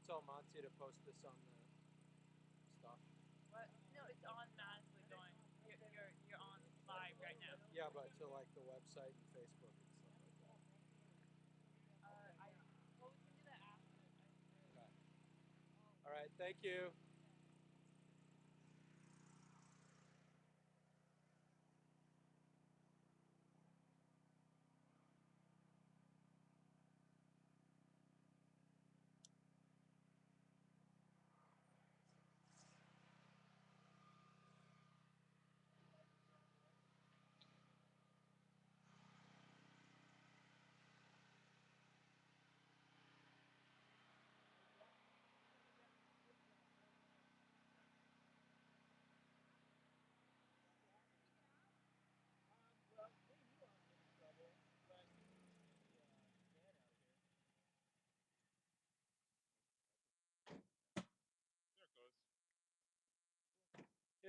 tell Monty to post this on the stuff. What? No, it's automatically going. You're on live right now. Yeah, but to like the website and Facebook and stuff like that. Well, we can do that after. Okay. All right. Thank you.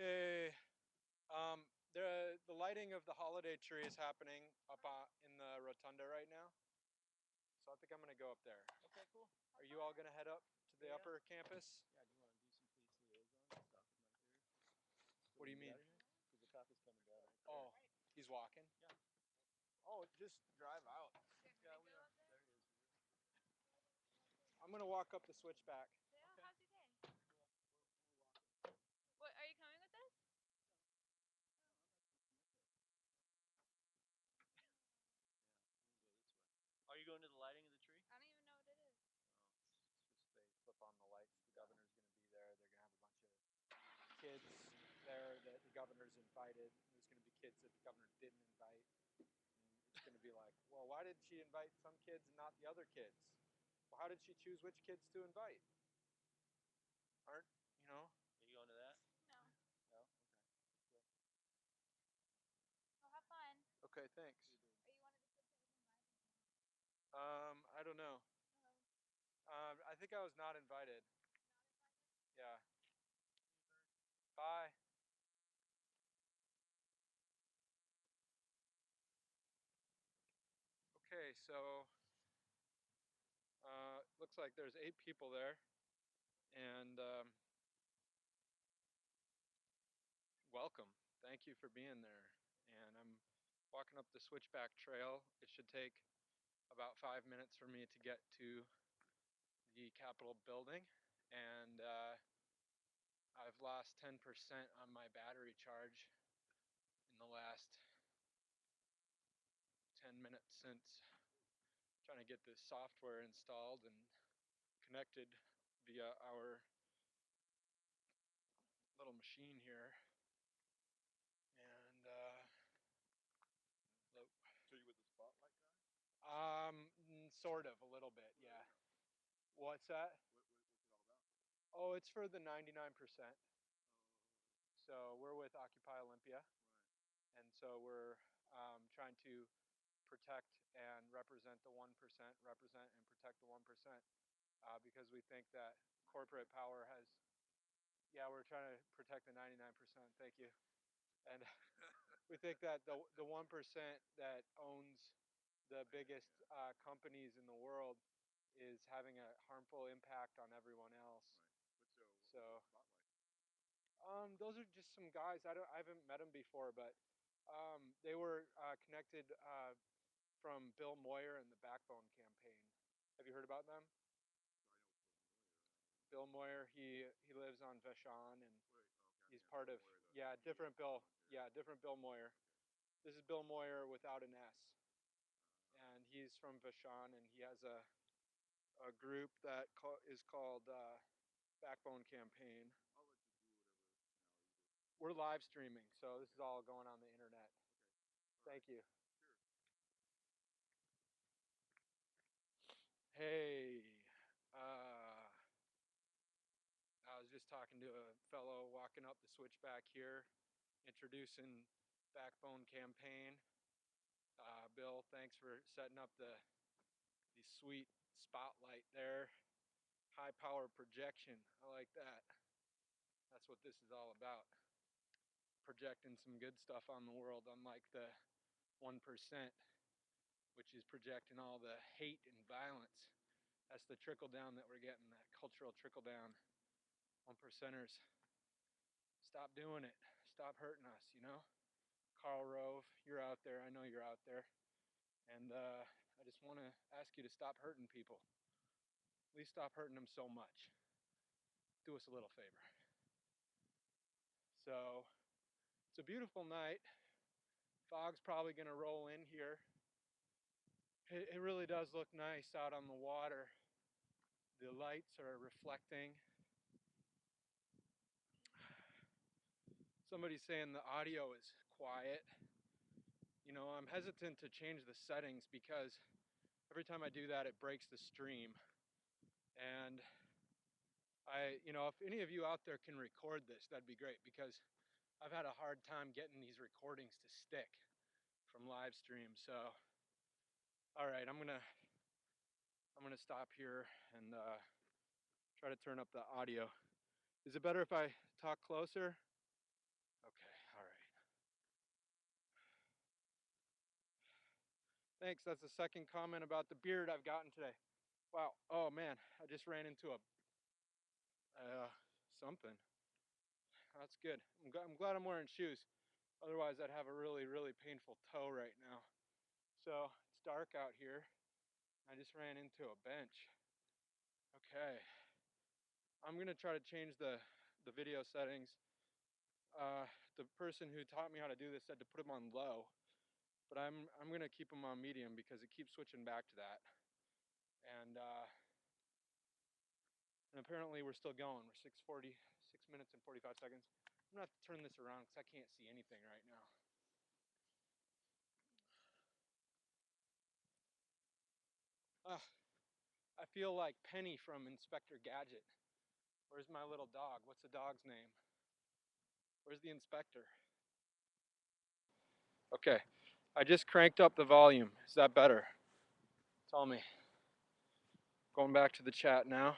Yay. The lighting of the holiday tree is happening up in the rotunda right now. So I think I'm gonna go up there. Okay, cool. Are you all gonna head up to the Yeah. upper campus? Yeah, do you want to do some police liaison stuff right here? What do you mean? Because the cop is coming down right there. Oh, he's walking? Yeah. Oh, just drive out. Yeah, we are. There he is. I'm gonna walk up the switchback. Yeah, how's your day? What, are you coming with us? Are you going to the lighting of the tree? I don't even know what it is. It's just they flip on the lights. The governor's gonna be there. They're gonna have a bunch of kids there that the governor's invited. There's gonna be kids that the governor didn't invite. And it's gonna be like, well, why did she invite some kids and not the other kids? Well, how did she choose which kids to invite? Aren't, you know? Are you going to that? No. No? Well, have fun. Okay, thanks. Are you one of the kids that was invited? I don't know. I think I was not invited. Yeah. Bye. Okay, so looks like there's 8 people there, and welcome. Thank you for being there. And I'm walking up the switchback trail. It should take about 5 minutes for me to get to the Capitol building, and I've lost 10% on my battery charge in the last 10 minutes since trying to get this software installed and connected via our little machine here. And So you with the spotlight guy? Sort of, a little bit, yeah. What's that? What's it all about? Oh, it's for the 99%. Oh, So we're with Occupy Olympia, right. and so we're trying to protect and represent the 1%, represent and protect the 1%, because we think that corporate power has. Yeah, we're trying to protect the 99%. Thank you. And we think that the 1% that owns the biggest companies in the world is having a harmful impact on everyone else. Right. What's So, the spotlight? those are just some guys. I haven't met them before, but they were connected from Bill Moyer and the Backbone campaign. Have you heard about them? Bill Moyer, he lives on Vashon, and Wait, okay. he's part of, yeah, different Bill, yeah, different Bill Moyer. This is Bill Moyer without an S, and he's from Vashon, and he has a group that is called Backbone Campaign. I'll let you do whatever you do. We're live streaming, so this is all going on the internet. Okay. Thank you. Sure. Hey, I was just talking to a fellow walking up the switchback here, introducing Backbone Campaign. Bill, thanks for setting up the sweet spotlight there. High power projection. I like that. That's what this is all about. Projecting some good stuff on the world, unlike the 1%, which is projecting all the hate and violence That's the trickle down that we're getting, that cultural trickle down. 1%ers, stop doing it. Stop hurting us, you know? Carl Rove, you're out there. I know you're out there. And I just want to ask you to stop hurting people. At least stop hurting them so much. Do us a little favor. So, it's a beautiful night. Fog's probably going to roll in here. It really does look nice out on the water. The lights are reflecting. Somebody's saying the audio is quiet. You know, I'm hesitant to change the settings because every time I do that, it breaks the stream. And if any of you out there can record this, that'd be great, because I've had a hard time getting these recordings to stick from live stream. So, all right, I'm gonna stop here and try to turn up the audio. Is it better if I talk closer? Okay, all right. Thanks. That's the second comment about the beard I've gotten today. Wow. Oh man, I just ran into a something. That's good. I'm glad I'm wearing shoes. Otherwise, I'd have a really, really painful toe right now. So it's dark out here. I just ran into a bench. Okay. I'm gonna try to change the video settings. The person who taught me how to do this said to put them on low, but I'm gonna keep them on medium because it keeps switching back to that. And apparently we're still going. We're 6 minutes and 45 seconds. I'm gonna have to turn this around because I can't see anything right now. I feel like Penny from Inspector Gadget. Where's my little dog? What's the dog's name? Where's the inspector? Okay, I just cranked up the volume. Is that better? Tell me. Going back to the chat now.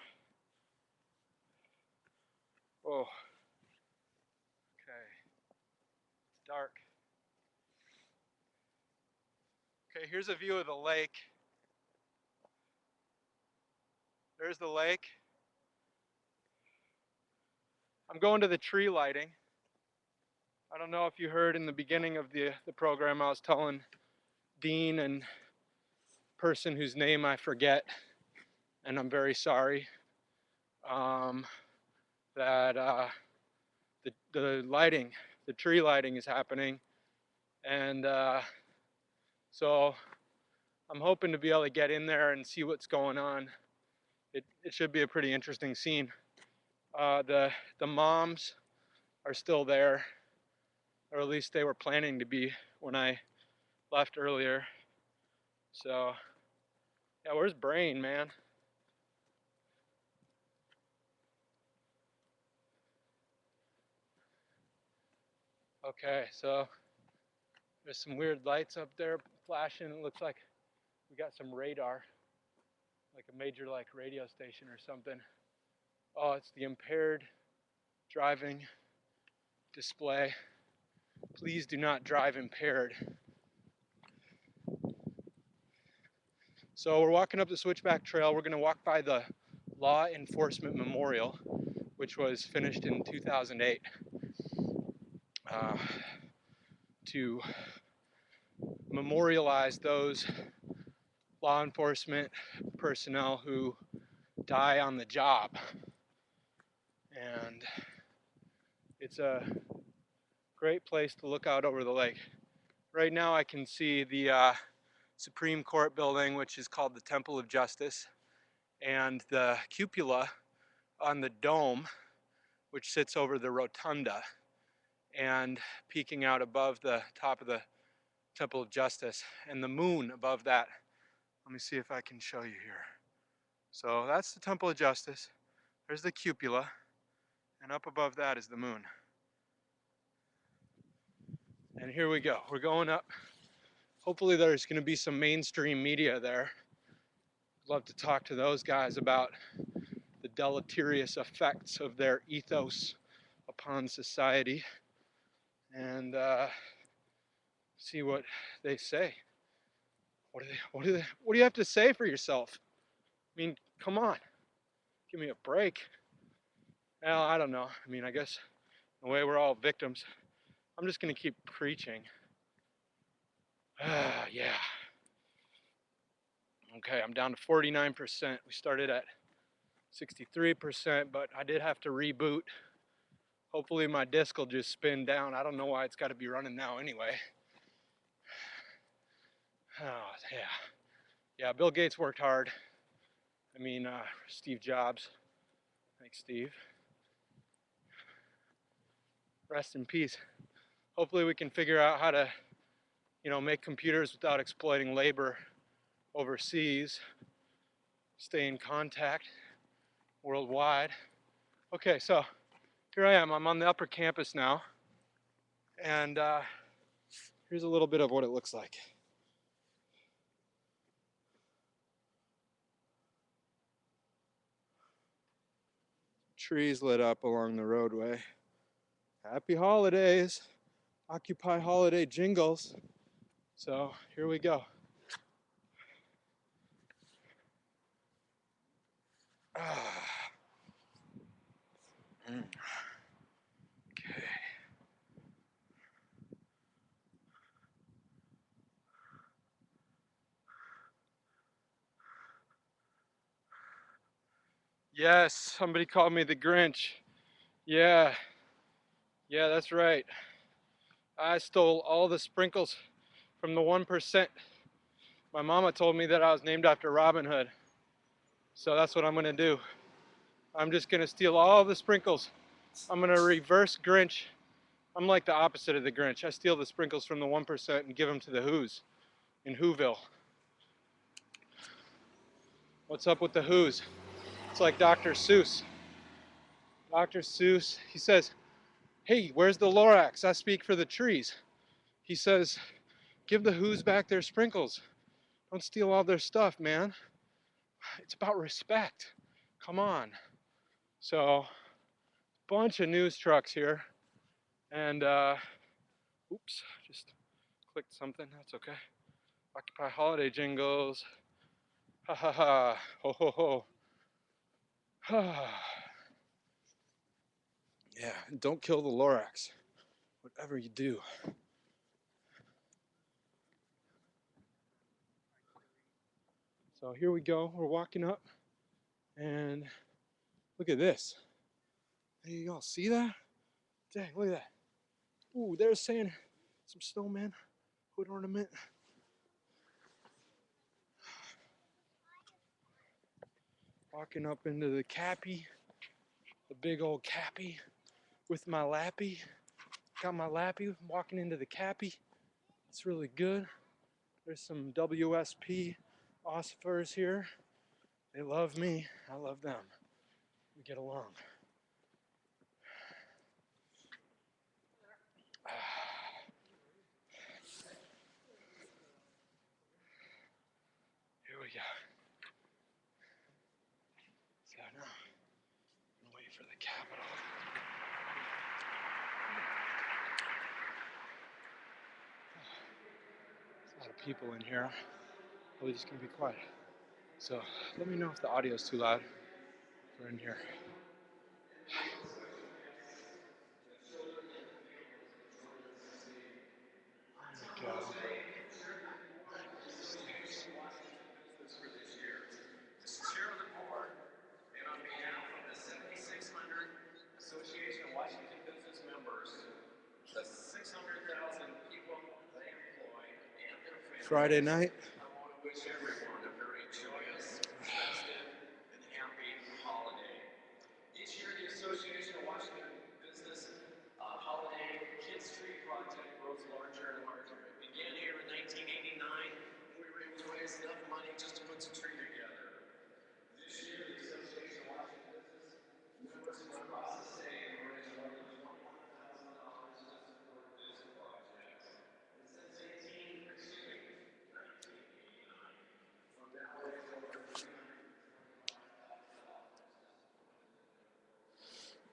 Oh, okay. It's dark. Okay, here's a view of the lake. There's the lake. I'm going to the tree lighting. I don't know if you heard in the beginning of the program, I was telling Dean and person whose name I forget, and I'm very sorry, that the lighting, the tree lighting is happening. And so I'm hoping to be able to get in there and see what's going on. It should be a pretty interesting scene. The moms are still there, or at least they were planning to be when I left earlier. So, yeah, where's Brain, man? Okay, so there's some weird lights up there flashing. It looks like we got some radar, like a major radio station or something. Oh, it's the impaired driving display. Please do not drive impaired. So we're walking up the Switchback Trail. We're going to walk by the Law Enforcement Memorial, which was finished in 2008, to memorialize those law enforcement personnel who die on the job. And it's a great place to look out over the lake. Right now I can see the Supreme Court building, which is called the Temple of Justice, and the cupola on the dome, which sits over the rotunda and peeking out above the top of the Temple of Justice, and the moon above that. Let me see if I can show you here. So that's the Temple of Justice. There's the cupola, and up above that is the moon. And here we go. We're going up. Hopefully there's going to be some mainstream media there. I'd love to talk to those guys about the deleterious effects of their ethos upon society, and see what they say. What do you have to say for yourself? I mean, Come on, give me a break. Well, I don't know. I mean, I guess in a way we're all victims. I'm just gonna keep preaching. Yeah. Okay, I'm down to 49%. We started at 63%, but I did have to reboot. Hopefully my disc will just spin down. I don't know why it's got to be running now anyway. Oh, yeah. Yeah, Bill Gates worked hard. I mean, Steve Jobs. Thanks, Steve. Rest in peace. Hopefully we can figure out how to, make computers without exploiting labor overseas. Stay in contact worldwide. Okay, so here I am. I'm on the upper campus now. And here's a little bit of what it looks like. Trees lit up along the roadway. Happy holidays. Occupy holiday jingles. So here we go. Okay. Yes, somebody called me the Grinch. Yeah, that's right. I stole all the sprinkles from the 1%. My mama told me that I was named after Robin Hood. So that's what I'm gonna do. I'm just gonna steal all the sprinkles. I'm gonna reverse Grinch. I'm like the opposite of the Grinch. I steal the sprinkles from the 1% and give them to the Who's in Whoville. What's up with the Who's? It's like Dr. Seuss. Dr. Seuss, he says, hey, where's the Lorax? I speak for the trees. He says, give the Who's back their sprinkles. Don't steal all their stuff, man. It's about respect. Come on. So, bunch of news trucks here. And, oops, just clicked something. That's okay. Occupy holiday jingles. Ha ha ha. Ho ho ho. Yeah, and don't kill the Lorax. Whatever you do. So here we go. We're walking up. And look at this. Hey, y'all see that? Dang, look at that. Ooh, there's Santa. Some snowman. Hood ornament. Walking up into the Cappy. The big old Cappy. With my Lappy. Got my Lappy. Walking into the Cappy. It's really good. There's some WSP ossifers here. They love me. I love them. We get along. Here we go. So now, I'm gonna wait for the Capitol. There's a lot of people in here. We're just gonna be quiet. So let me know if the audio is too loud. We're in here. There we go. Friday night.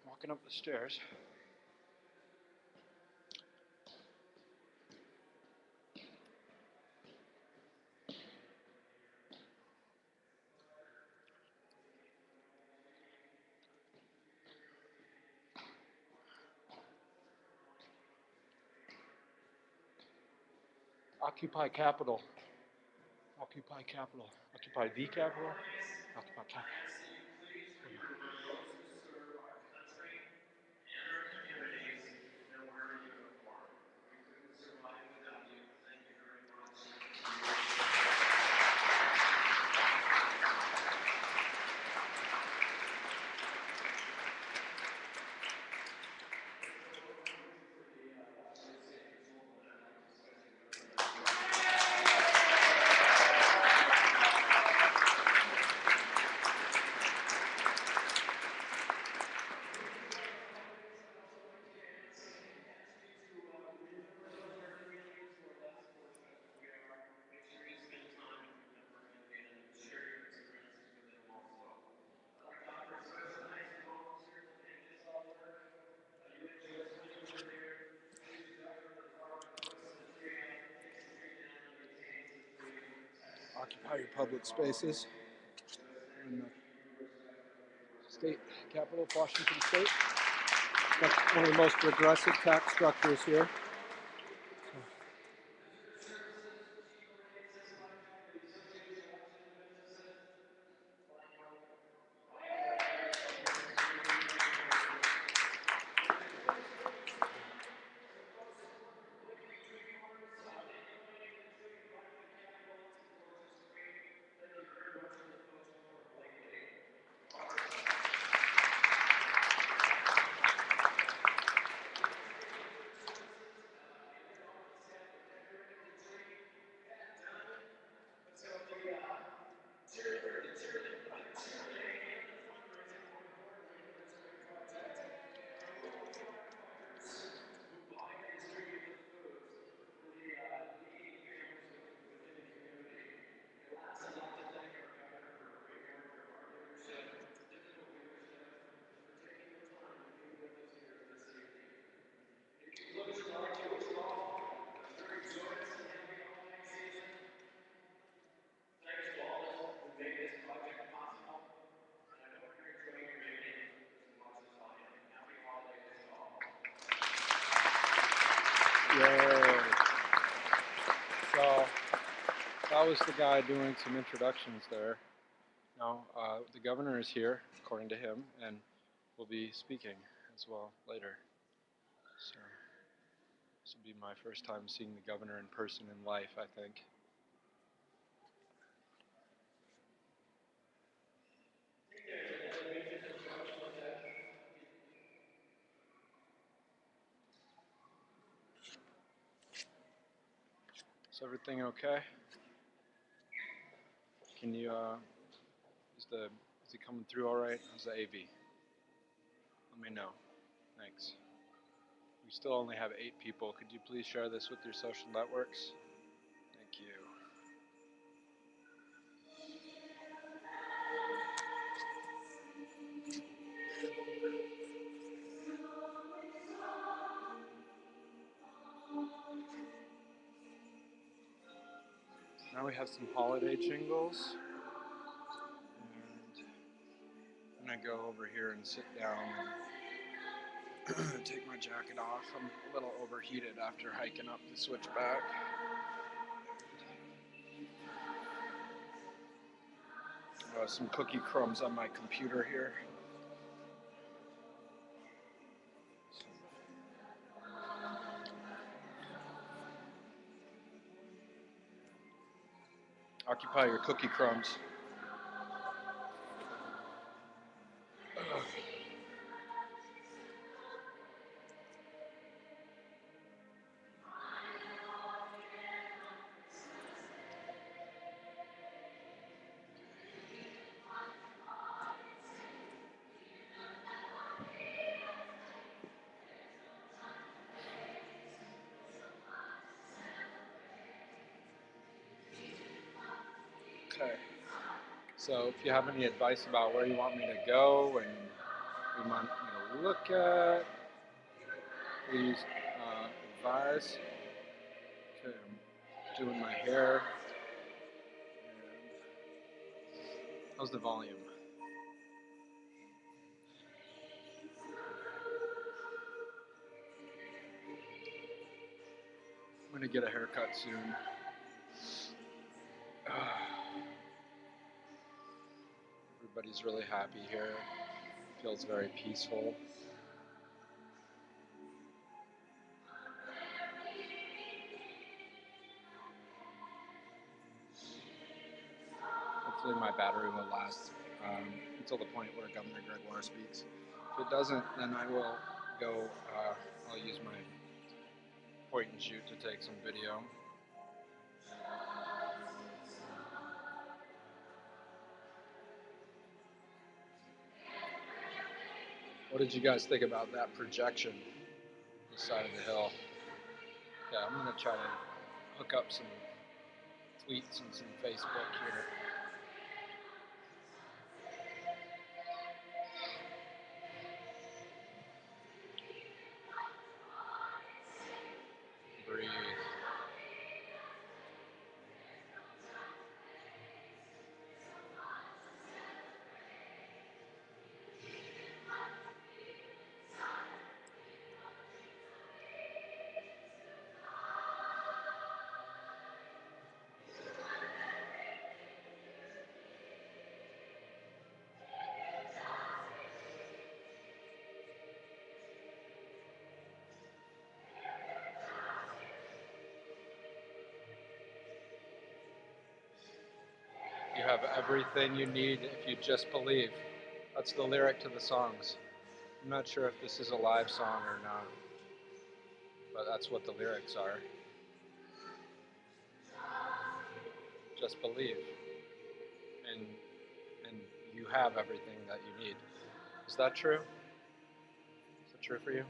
Walking up the stairs. Occupy Capitol. Occupy Capitol. Occupy the Capitol. Occupy Capitol. Occupy your public spaces. In the state capital of Washington State. That's one of the most regressive tax structures here. Yay. So that was the guy doing some introductions there. Now, the governor is here, according to him, and will be speaking as well later. So this will be my first time seeing the governor in person in life, I think. Is everything okay? Can you, is it coming through all right? How's the AV? Let me know. Thanks. We still only have 8 people. Could you please share this with your social networks? Thank you. Now we have some holiday jingles. And I'm going to go over here and sit down and take my jacket off. I'm a little overheated after hiking up the switchback. Some cookie crumbs on my computer here. Occupy your cookie crumbs. Okay. So if you have any advice about where you want me to go and you want me to look at, please advise. Okay, I'm doing my hair. How's the volume? I'm gonna get a haircut soon. is really happy here. Feels very peaceful. Hopefully my battery will last until the point where Governor Gregoire speaks. If it doesn't, then I will go, I'll use my point and shoot to take some video. What did you guys think about that projection on the side of the hill? Yeah, I'm gonna try to hook up some tweets and some Facebook here. Breathe. You have everything you need if you just believe. That's the lyric to the songs. I'm not sure if this is a live song or not, but that's what the lyrics are. Just believe, and you have everything that you need. Is that true? Is that true for you?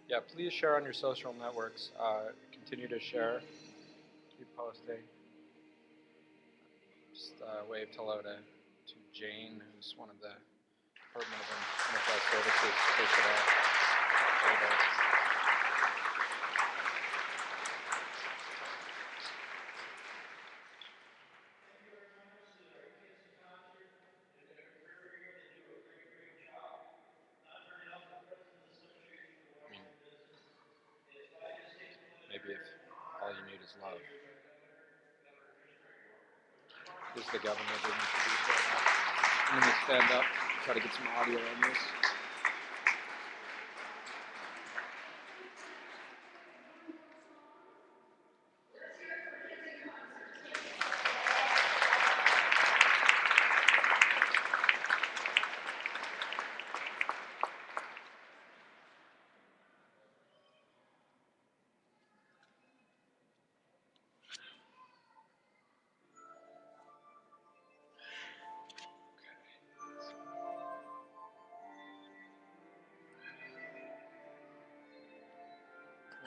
Yeah, please share on your social networks. Continue to share. Keep posting. Just wave hello to Jane, who's one of the Department of Enterprise Services personnel. I mean, maybe if all you need is love. This is the governor being introduced right now. I'm going to stand up, try to get some audio on this.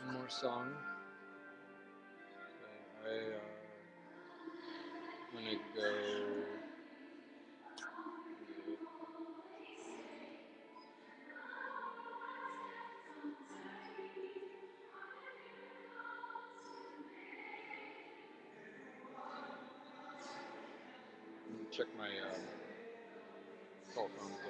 One more song. Okay, I'm gonna go. Let me check my cell phone again.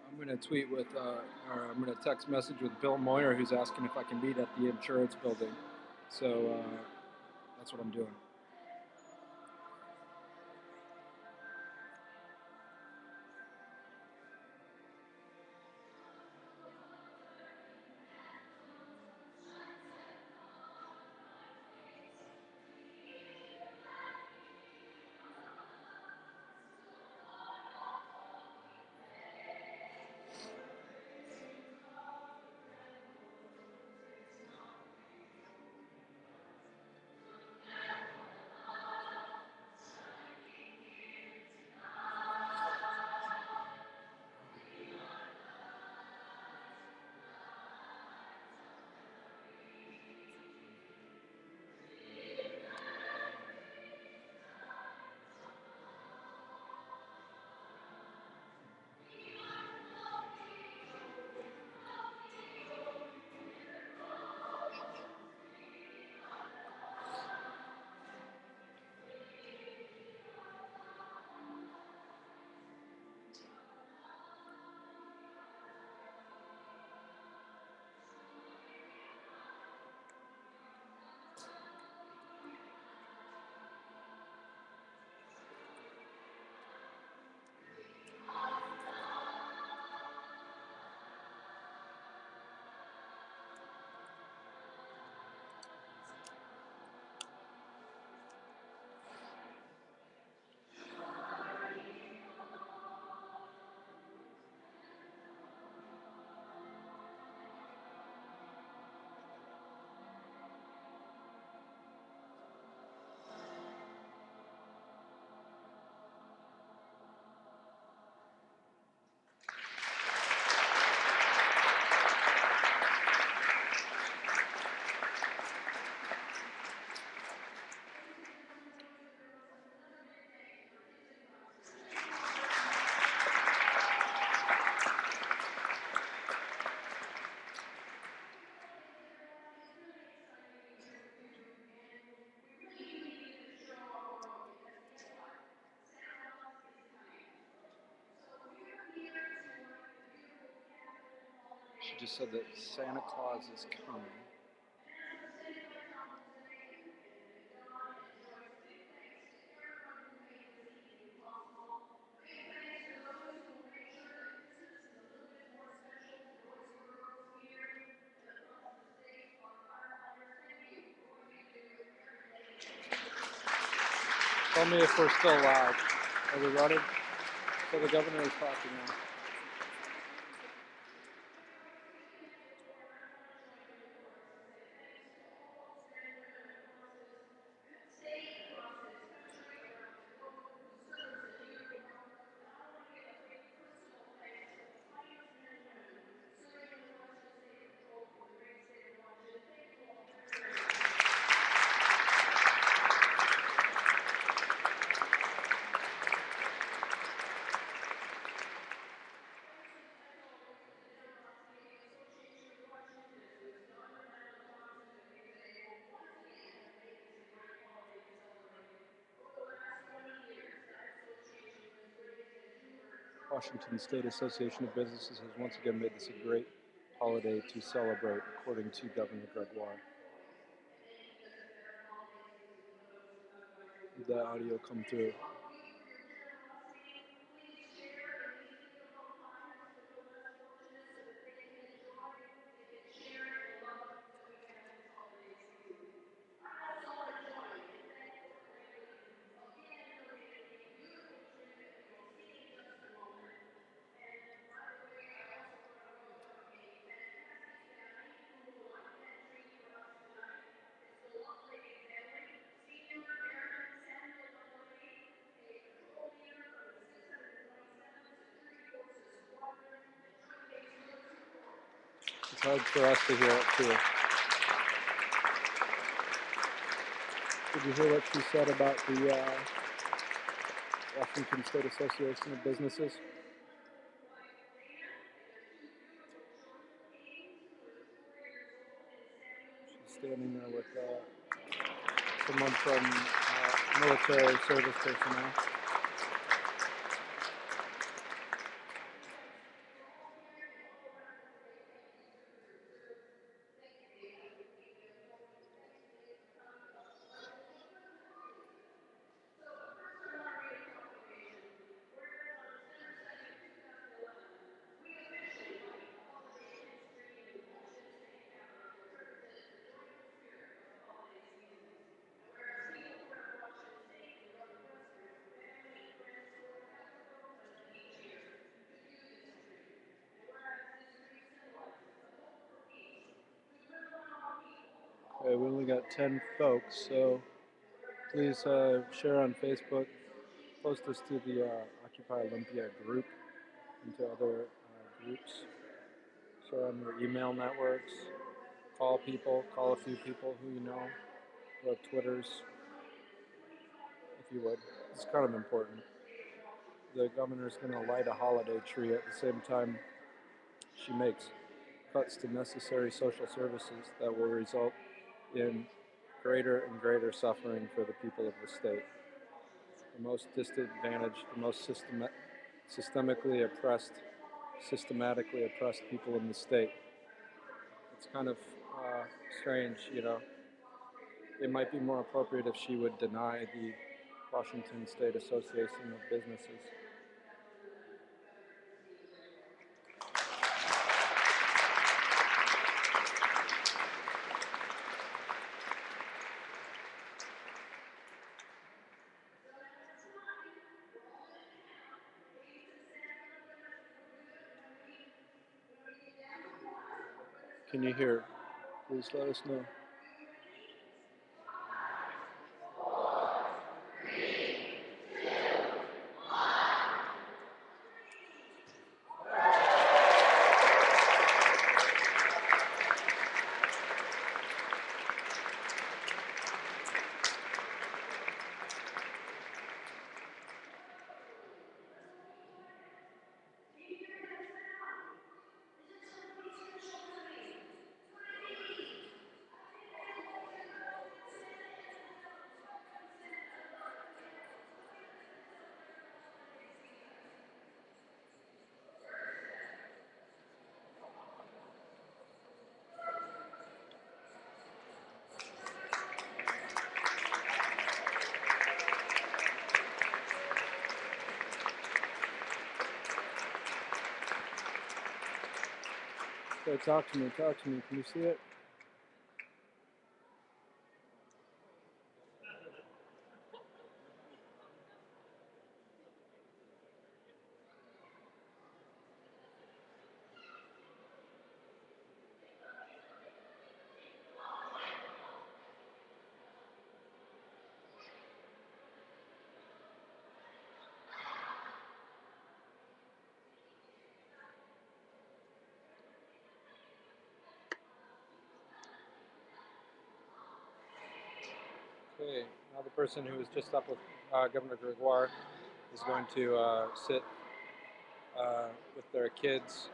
I'm going to tweet with, or I'm going to text message with Bill Moyer, who's asking if I can meet at the insurance building. So that's what I'm doing. She just said that Santa Claus is coming. Tell me if we're still live. Are we running? So the governor is talking now. Washington State Association of Businesses has once again made this a great holiday to celebrate, according to Governor Gregoire. Did the audio come through? It's hard for us to hear it too. Did you hear what she said about the Washington State Association of Businesses? She's standing there with someone from military service personnel. Okay, we only got 10 folks, so please share on Facebook, post this to the Occupy Olympia group and to other groups. Share on your email networks, call people, call a few people who you know, who have Twitters, if you would. It's kind of important. The governor's going to light a holiday tree at the same time she makes cuts to necessary social services that will result in greater and greater suffering for the people of the state. The most disadvantaged, the most systematically oppressed people in the state. It's kind of strange, you know. It might be more appropriate if she would deny the Washington State Association of Businesses. Can you hear? Please let us know. Okay, talk to me. Talk to me. Can you see it? Okay, now the person who was just up with Governor Gregoire is going to sit with their kids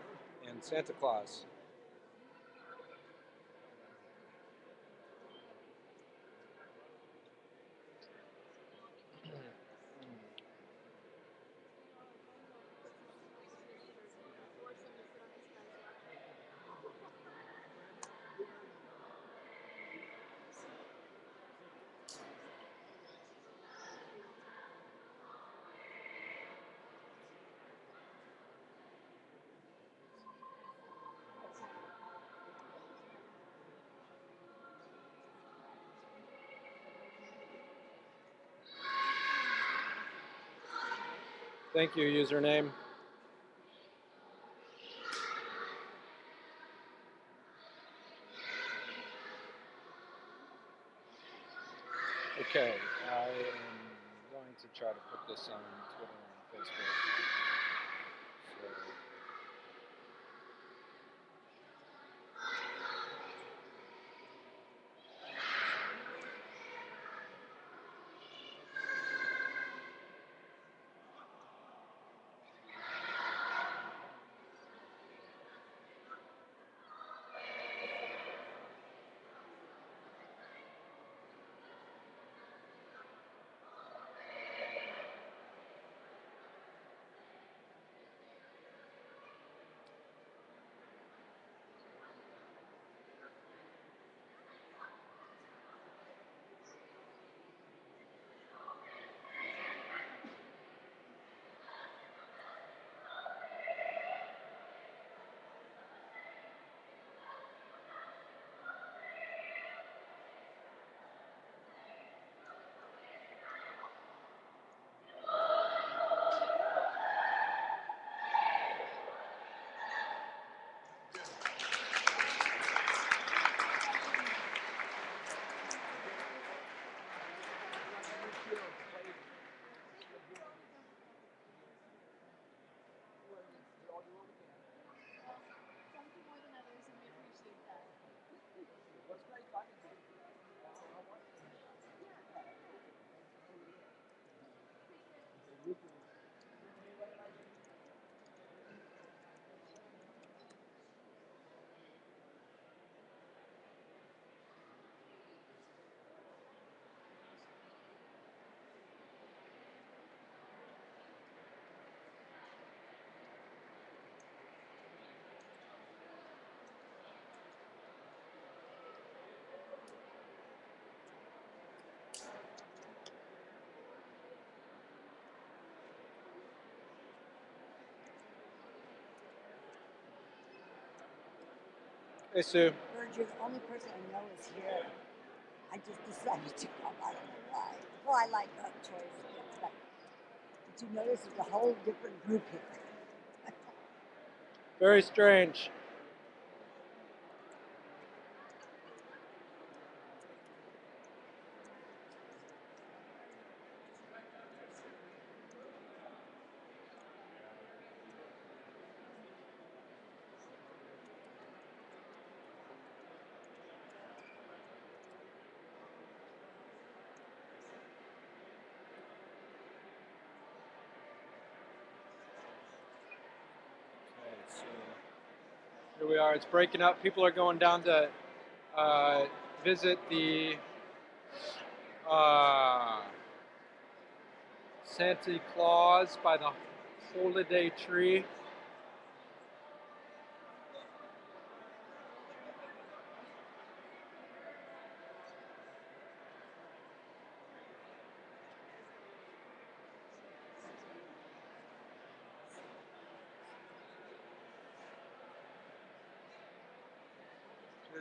and Santa Claus. Thank you, username. Okay, I am going to try to put this on Twitter and Facebook. So, hey, Sue. Bird, you're the only person I know is here. I just decided to come. I don't know why. Well, I like Troy's kids, but did you notice there's a whole different group here? Very strange. Okay, so here we are. It's breaking up. People are going down to visit the Santa Claus by the holiday tree.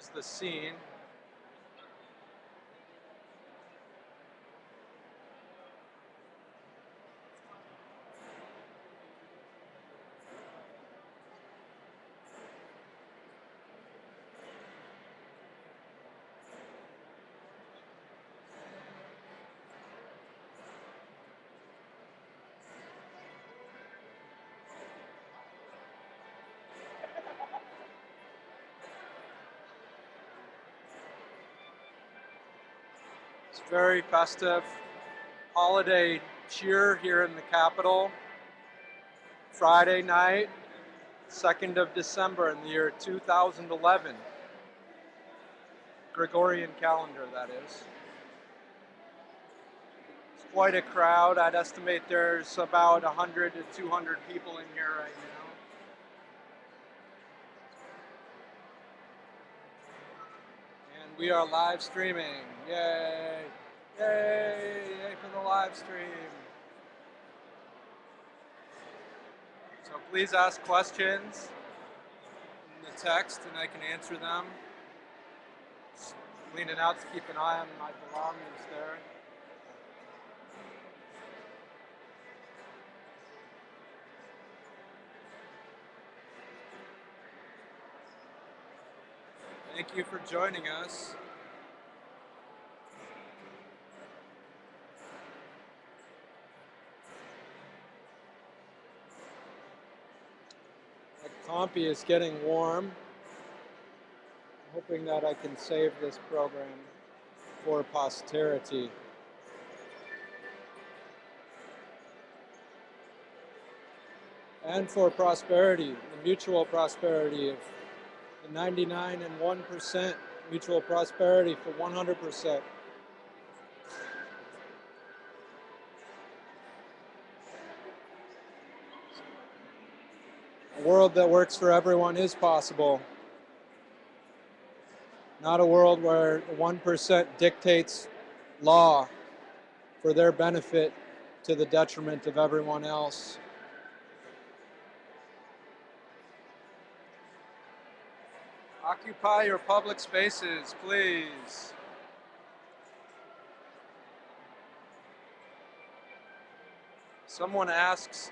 Here's the scene. It's very festive holiday cheer here in the capital. Friday night, 2nd of December in the year 2011. Gregorian calendar, that is. It's quite a crowd. I'd estimate there's about 100 to 200 people in here right now. And we are live streaming. Yay! Yay! Yay for the live stream. So please ask questions in the text and I can answer them. Just leaning out to keep an eye on my belongings there. Thank you for joining us. The compy is getting warm. Hoping that I can save this program for posterity. And for prosperity, the mutual prosperity of the 99 and 1%, mutual prosperity for 100%. A world that works for everyone is possible. Not a world where the 1% dictates law for their benefit to the detriment of everyone else. Occupy your public spaces, please. Someone asks,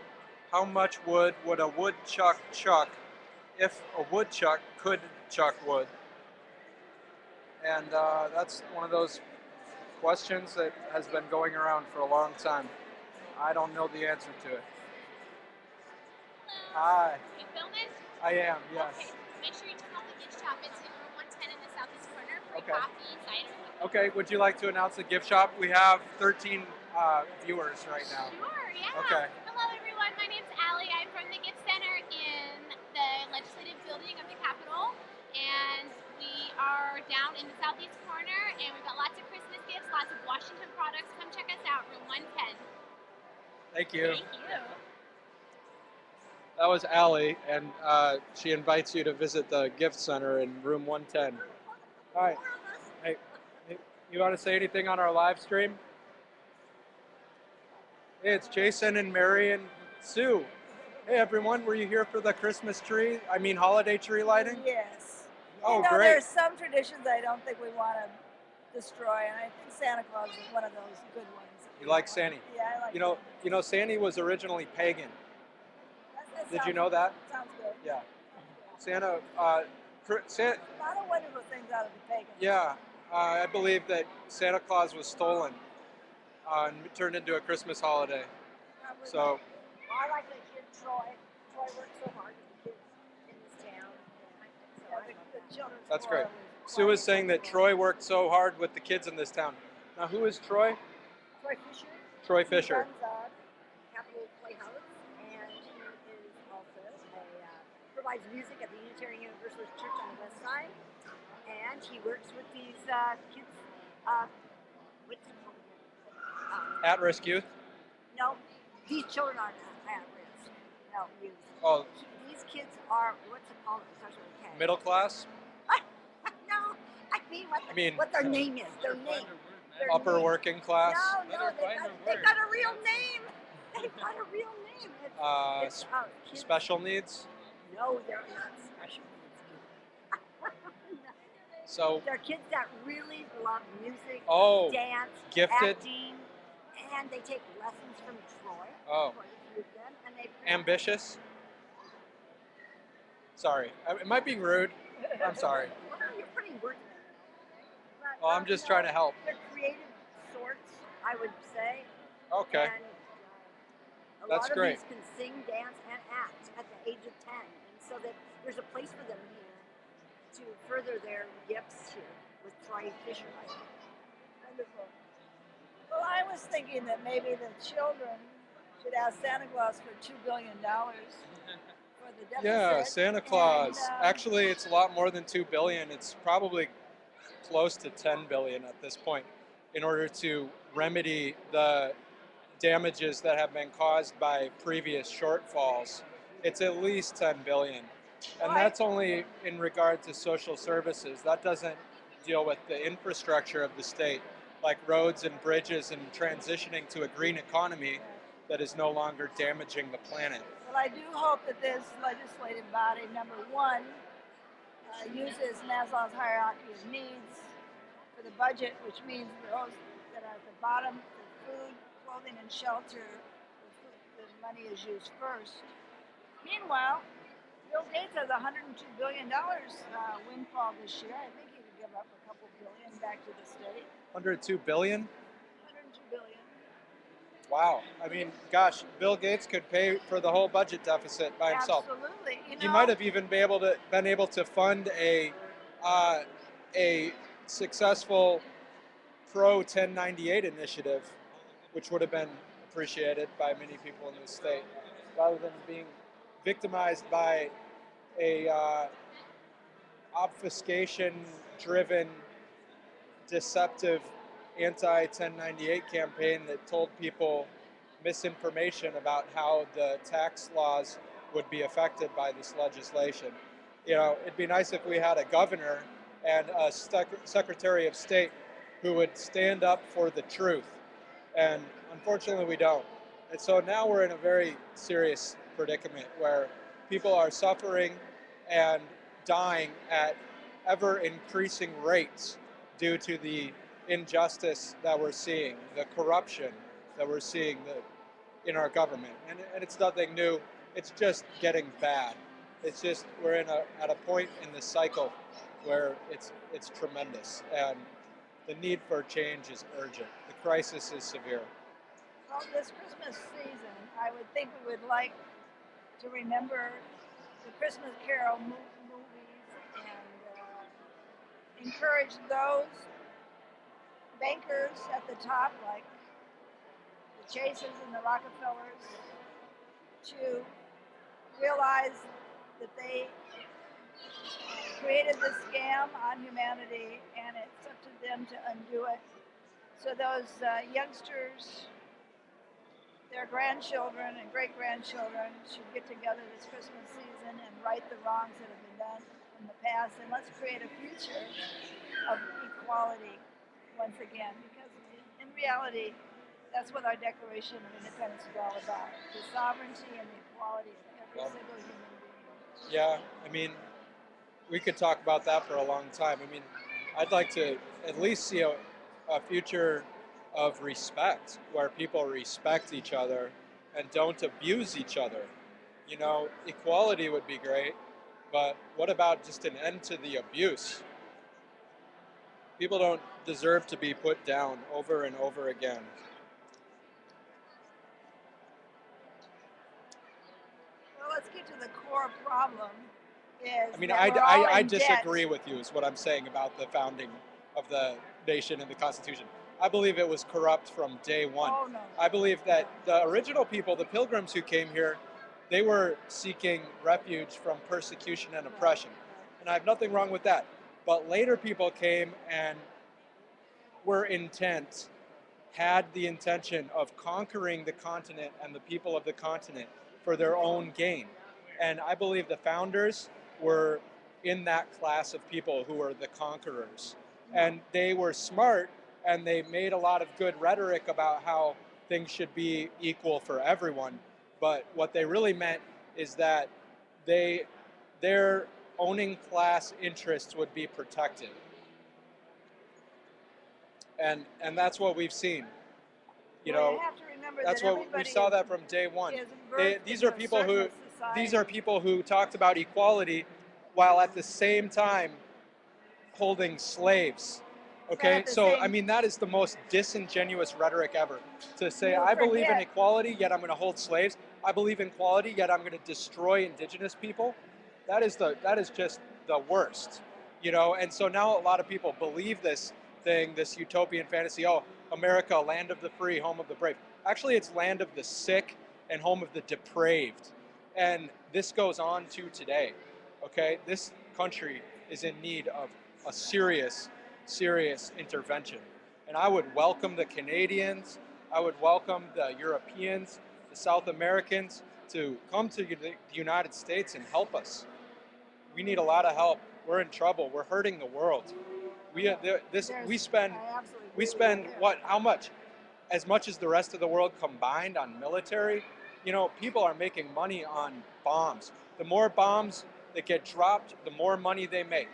how much wood would a woodchuck chuck if a woodchuck could chuck wood? And that's one of those questions that has been going around for a long time. I don't know the answer to it. Hi. You filming? I am, yes. Okay. Make sure you turn on the gift shop. It's in room 110 in the southeast corner. Free Okay. coffee, cider. Okay, would you like to announce the gift shop? We have 13 viewers right now. Sure, yeah. Okay. Hello, everyone. My name's Allie. I'm from the Gift Center in the Legislative Building of the Capitol. And we are down in the southeast corner, and we've got lots of Christmas gifts, lots of Washington products. Come check us out, room 110. Thank you. Thank you. That was Allie, and she invites you to visit the gift center in room 110. All right. Hey, you want to say anything on our live stream? Hey, it's Jason and Mary and Sue. Hey, everyone, were you here for the Christmas tree? I mean, holiday tree lighting? Yes. Oh, you know, great. there's some traditions I don't think we want to destroy, and I think Santa Claus is one of those good ones. You like Santa? Yeah, I like You know, Santa was originally pagan. that Did you know that? Sounds good. Yeah. Santa, A lot of wonderful things out of the pagan. yeah, I believe that Santa Claus was stolen and turned into a Christmas holiday. Probably. So, Well, I like the kid Troy. Troy worked so hard with the kids in this town. So Yeah, I love the that. children's that's choir great. was Sue quite is saying that successful. Troy worked so hard with the kids in this town. Now, who is Troy? Troy Fisher. Troy He Fisher. runs Capitol Playhouse, and he is also provides music at the Unitarian Universalist Church on the west side. And he works with these kids. What's it called again? At-risk youth. No, these children aren't at risk. No, youth. Oh, These kids are, what's it called? It starts with a K. middle class. No, I mean, what their name is. Their name. Their upper name. working class. No, they've got a real name. They've got a real name. It's kids. Special needs. No, they're not special needs. So, They're kids that really love music, oh, dance, gifted. acting, and they take lessons from Troy. Oh. Troy with them, and they Ambitious. Sorry, am I being rude? I'm sorry. Well, you're pretty working. But, Well, I'm just trying to help. They're creative sorts, I would say. Okay, And a that's lot great. of these can sing, dance, and act at the age of 10. And so that there's a place for them here to further their gifts here with Troy Fisher. I think. Wonderful. Well, I was thinking that maybe the children should ask Santa Claus for $2 billion for the deficit. Yeah, Santa Claus. And, Actually, it's a lot more than 2 billion. It's probably close to 10 billion at this point in order to remedy the damages that have been caused by previous shortfalls. It's at least 10 billion. And that's only in regard to social services. That doesn't deal with the infrastructure of the state, like roads and bridges and transitioning to a green economy that is no longer damaging the planet. well, I do hope that this legislative body, number one, uses Maslow's hierarchy of needs for the budget, which means those that are at the bottom, for food, clothing, and shelter, the money is used first. Meanwhile, Bill Gates has $102 billion windfall this year. I think he could give up a couple billion back to the state. 102 billion? 102 billion. Wow. I mean, gosh, Bill Gates could pay for the whole budget deficit by himself. Absolutely. You know, He might have even been able to fund a successful pro 1098 initiative, which would have been appreciated by many people in the state, rather than being victimized by a obfuscation-driven, deceptive anti-1098 campaign that told people misinformation about how the tax laws would be affected by this legislation. You know, it'd be nice if we had a governor and a secretary of state who would stand up for the truth. And unfortunately, we don't. And so now we're in a very serious predicament where people are suffering and dying at ever increasing rates due to the injustice that we're seeing, the corruption that we're seeing in our government. And it's nothing new. It's just getting bad. It's just we're at a point in the cycle where it's tremendous, and the need for change is urgent. The crisis is severe. well, this Christmas season, I would think we would like to remember the Christmas Carol movies and encourage those bankers at the top, like the Chases and the Rockefellers, to realize that they created this scam on humanity, and it's up to them to undo it. So those youngsters, their grandchildren and great-grandchildren should get together this Christmas season and right the wrongs that have been done in the past, and let's create a future of equality once again, because in reality, that's what our Declaration of Independence is all about, the sovereignty and the equality of every single human being. Yeah, I mean, we could talk about that for a long time. I mean, I'd like to at least see a future of respect, where people respect each other and don't abuse each other. You know, equality would be great, but what about just an end to the abuse? People don't deserve to be put down over and over again. Well, let's get to the core problem. I mean, I disagree with you, is what I'm saying about the founding of the nation and the Constitution. I believe it was corrupt from day one. Oh, no. I believe that the original people, the pilgrims who came here, they were seeking refuge from persecution and oppression. And I have nothing wrong with that. But later people came and were had the intention of conquering the continent and the people of the continent for their own gain. And I believe the founders were in that class of people who were the conquerors. And they were smart, and they made a lot of good rhetoric about how things should be equal for everyone. But what they really meant is that their owning class interests would be protected. and that's what we've seen. You Well, know, you have to remember that's that what we everybody saw is, that from day one. is birthed These into are a people who certain these are society. people who talked about equality while at the same time holding slaves. But Okay, at the so I same, mean that is the most disingenuous rhetoric ever. To say you I believe in forget equality, yet I'm going to hold slaves. I believe in equality, yet I'm going to destroy indigenous people. That is just the worst, you know. And so now a lot of people believe this thing, this utopian fantasy. Oh, America, land of the free, home of the brave. Actually, it's land of the sick and home of the depraved. And this goes on to today. Okay, this country is in need of a serious, serious intervention. And I would welcome the Canadians, I would welcome the Europeans, the South Americans to come to the United States and help us. We need a lot of help. We're in trouble. We're hurting the world. We this there's, we spend I absolutely we agree spend with you. what? How much? As much as the rest of the world combined on military. You know, people are making money on bombs. The more bombs that get dropped, the more money they make.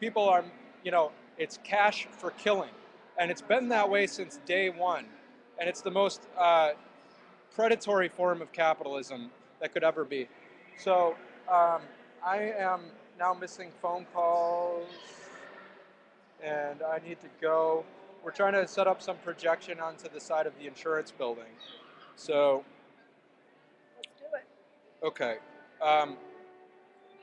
People are, you know, it's cash for killing. And it's been that way since day one. And it's the most predatory form of capitalism that could ever be. So I am now missing phone calls and I need to go. We're trying to set up some projection onto the side of the insurance building. So, Let's do it. okay. Um,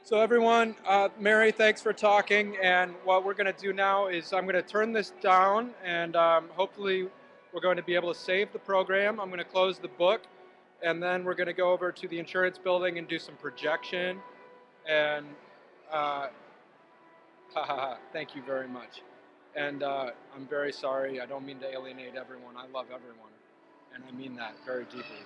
so everyone, Mary, thanks for talking. And what we're going to do now is I'm going to turn this down, and hopefully we're going to be able to save the program. I'm going to close the book, and then we're going to go over to the insurance building and do some projection. And thank you very much. And I'm very sorry. I don't mean to alienate everyone. I love everyone, and I mean that very deeply.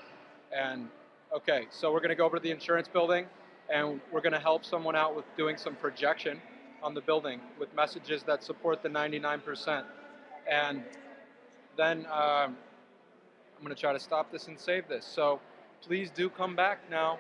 And okay, so we're going to go over to the insurance building, and we're going to help someone out with doing some projection on the building with messages that support the 99%. And then I'm going to try to stop this and save this. So please do come back now.